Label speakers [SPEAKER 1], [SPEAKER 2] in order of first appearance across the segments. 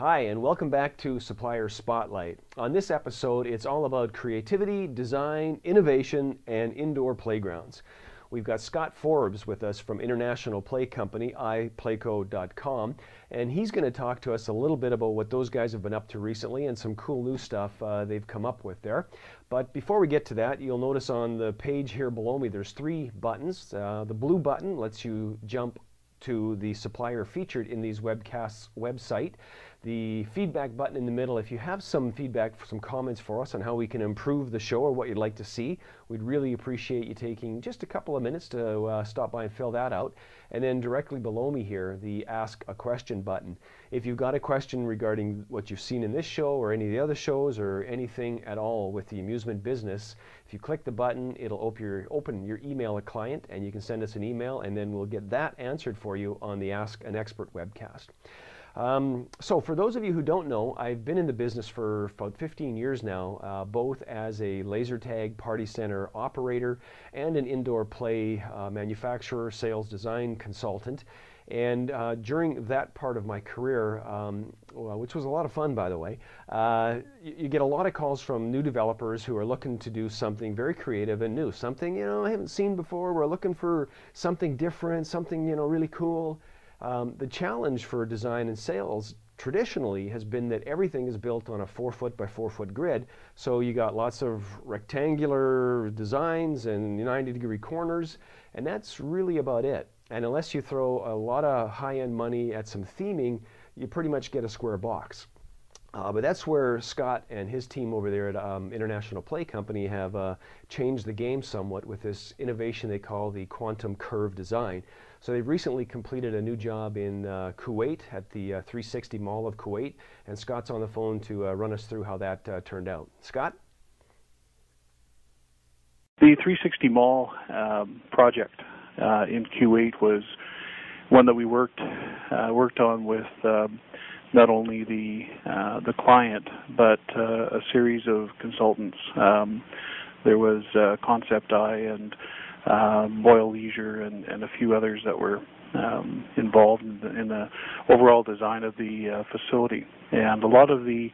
[SPEAKER 1] Hi, and welcome back to Supplier Spotlight. On this episode, it's all about creativity, design, innovation, and indoor playgrounds. We've got Scott Forbes with us from international play company, iPlayco.com, and he's going to talk to us a little bit about what those guys have been up to recently and some cool new stuff they've come up with there. But before we get to that, you'll notice on the page here below me, there's three buttons. The blue button lets you jump to the supplier featured in these webcasts website. The feedback button in the middle, if you have some feedback, some comments for us on how we can improve the show or what you'd like to see, we'd really appreciate you taking just a couple of minutes to stop by and fill that out. And then directly below me here, the Ask a Question button. If you've got a question regarding what you've seen in this show or any of the other shows or anything at all with the amusement business, if you click the button, it'll open your email client and you can send us an email and then we'll get that answered for you on the Ask an Expert webcast. So for those of you who don't know, I've been in the business for about 15 years now, both as a laser tag party center operator and an indoor play manufacturer, sales design consultant. And during that part of my career, which was a lot of fun, by the way, you get a lot of calls from new developers who are looking to do something very creative and new, something I haven't seen before. We're looking for something different, something really cool. The challenge for design and sales traditionally has been that everything is built on a 4-foot by 4-foot grid, so you got lots of rectangular designs and 90-degree corners, and that's really about it. And unless you throw a lot of high-end money at some theming, you pretty much get a square box. But that's where Scott and his team over there at International Play Company have changed the game somewhat with this innovation they call the quantum curve design. So they've recently completed a new job in Kuwait at the 360 Mall of Kuwait, and Scott's on the phone to run us through how that turned out. Scott?
[SPEAKER 2] The 360 Mall project in Kuwait was one that we worked on with not only the client, but a series of consultants. There was Concept Eye and Royal Leisure and a few others that were involved in the overall design of the facility. And a lot of the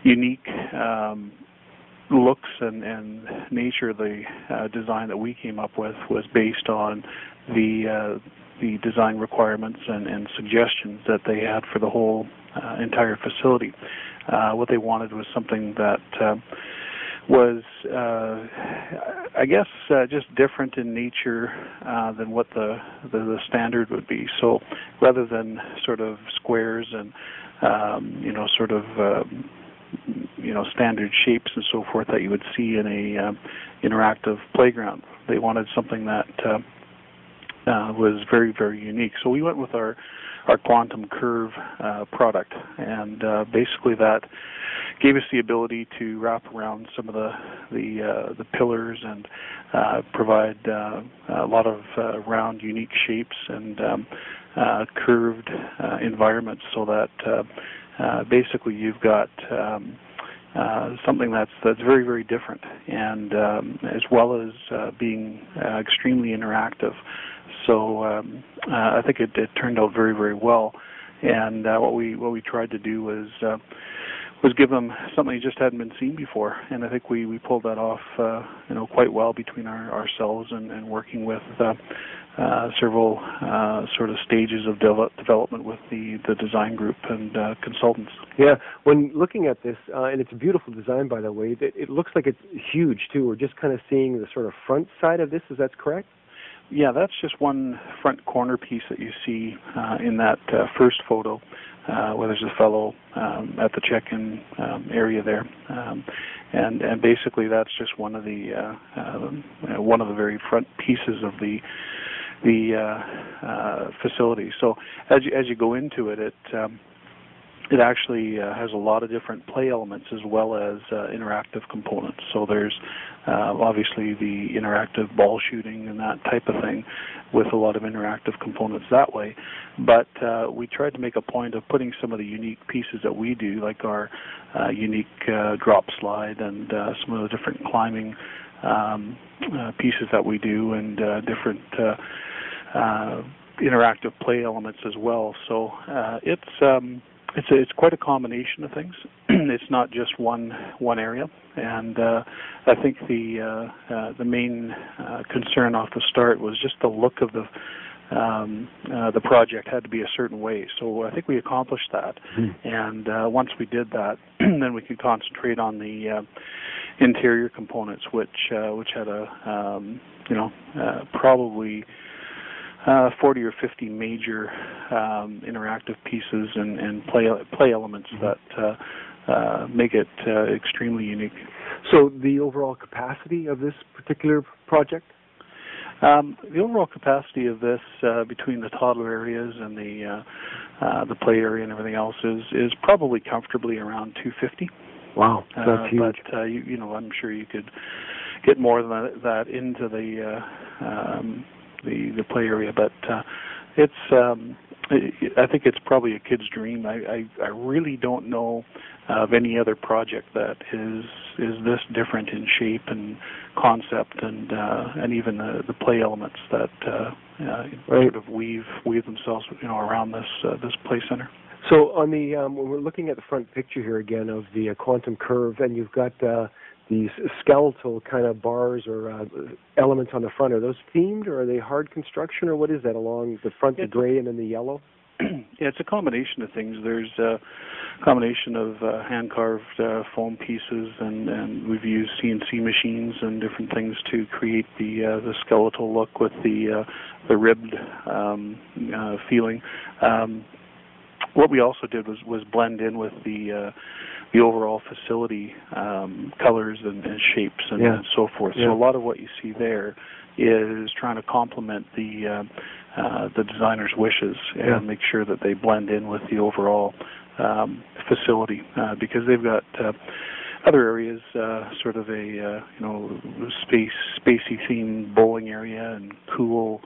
[SPEAKER 2] unique looks and nature of the design that we came up with was based on the design requirements and suggestions that they had for the whole entire facility. What they wanted was something that was, I guess, just different in nature than what the standard would be. So rather than sort of squares and standard shapes and so forth that you would see in a interactive playground, they wanted something that was very, very unique. So we went with our quantum curve product, and basically that gave us the ability to wrap around some of the pillars and provide a lot of round, unique shapes and curved environments, so that basically you've got something that's very, very different, and as well as being extremely interactive. So I think it turned out very, very well. And what we tried to do was give them something that just hadn't been seen before, and I think we pulled that off quite well between ourselves and working with several sort of stages of development with the design group and consultants.
[SPEAKER 3] Yeah, when looking at this, and it's a beautiful design, by the way, it looks like it's huge too. We're just kind of seeing the sort of front side of this. Is that correct?
[SPEAKER 2] Yeah, that's just one front corner piece that you see in that first photo, where there's a fellow at the check-in area there, and basically that's just one of the very front pieces of the facility. So as you go into it, it actually has a lot of different play elements as well as interactive components. So there's obviously the interactive ball shooting and that type of thing with a lot of interactive components that way. But we tried to make a point of putting some of the unique pieces that we do, like our unique drop slide and some of the different climbing pieces that we do, and different interactive play elements as well. So it's it's quite a combination of things. It's not just one area, and I think the main concern off the start was just the look of the project had to be a certain way. So I think we accomplished that, and once we did that, then we could concentrate on the interior components, which had a probably 40 or 50 major interactive pieces and play elements that make it extremely unique.
[SPEAKER 3] So the overall capacity of this particular project?
[SPEAKER 2] The overall capacity of this, between the toddler areas and the play area and everything else, is probably comfortably around 250.
[SPEAKER 3] Wow, that's huge.
[SPEAKER 2] But I'm sure you could get more than that into the play area. But I think it's probably a kid's dream. I really don't know of any other project that is this different in shape and concept and even the play elements that sort of weave themselves around this play center.
[SPEAKER 3] So on the when we're looking at the front picture here again of the quantum curve, and you've got these skeletal kind of bars or elements on the front, are those themed or are they hard construction, or what is that along the front, the gray and then the yellow?
[SPEAKER 2] Yeah, it's a combination of things. There's a combination of hand-carved foam pieces, and we've used CNC machines and different things to create the skeletal look with the ribbed feeling. What we also did was blend in with the overall facility colors and shapes and so forth. So a lot of what you see there is trying to complement the designer's wishes and make sure that they blend in with the overall facility, because they've got other areas, sort of a spacey themed bowling area and cool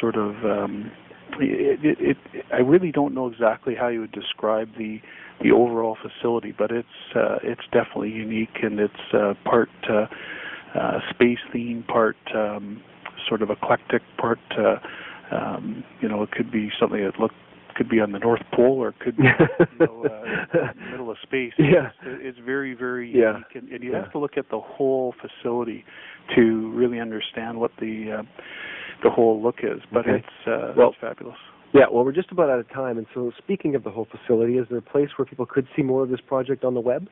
[SPEAKER 2] sort of. I really don't know exactly how you would describe the overall facility, but it's definitely unique, and it's part space theme, part sort of eclectic, part it could be something that could be on the North Pole, or it could be in the middle of space.
[SPEAKER 3] Yeah.
[SPEAKER 2] It's very, very unique, and you have to look at the whole facility to really understand what the whole look is. But it's fabulous.
[SPEAKER 3] Yeah, well, we're just about out of time, and so speaking of the whole facility, is there a place where people could see more of this project on the web?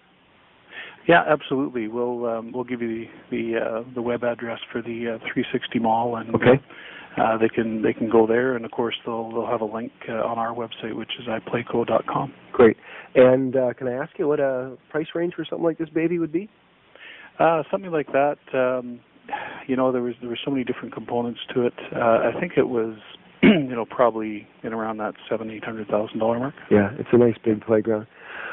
[SPEAKER 2] Yeah, absolutely. We'll give you the web address for the 360 Mall, and they can go there, and of course they'll have a link on our website, which is iPlayco.com.
[SPEAKER 3] Great. And can I ask you what a price range for something like this baby would be?
[SPEAKER 2] Something like that. There were so many different components to it. I think it was probably in around that $700,000-800,000 mark.
[SPEAKER 3] Yeah, it's a nice big playground.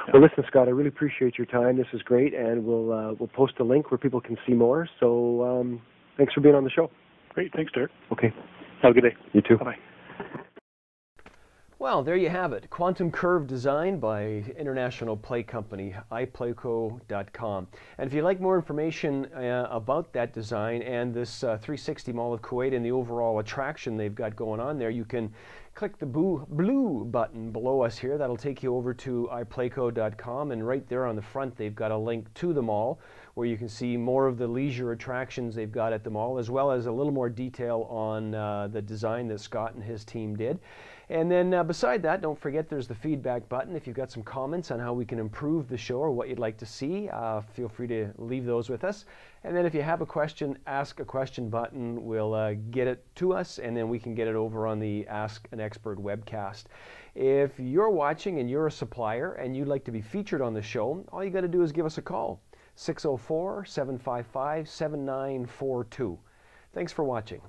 [SPEAKER 3] Yeah. Well, listen, Scott, I really appreciate your time. This is great, and we'll post a link where people can see more. So thanks for being on the show.
[SPEAKER 2] Great. Thanks, Derek.
[SPEAKER 3] Okay.
[SPEAKER 2] Have a good day.
[SPEAKER 3] You too.
[SPEAKER 2] Bye-bye.
[SPEAKER 1] Well, there you have it. Quantum curve design by international play company, iPlayco.com. And if you'd like more information about that design and this 360 Mall of Kuwait and the overall attraction they've got going on there, you can click the blue button below us here. That'll take you over to iPlayco.com, and right there on the front they've got a link to the mall where you can see more of the leisure attractions they've got at the mall, as well as a little more detail on the design that Scott and his team did. And then beside that, don't forget there's the feedback button. If you've got some comments on how we can improve the show or what you'd like to see, feel free to leave those with us. And then if you have a question, ask a question button. We'll get it to us, and then we can get it over on the Ask an Expert webcast. If you're watching and you're a supplier and you'd like to be featured on the show, all you got to do is give us a call, 604-755-7942. Thanks for watching.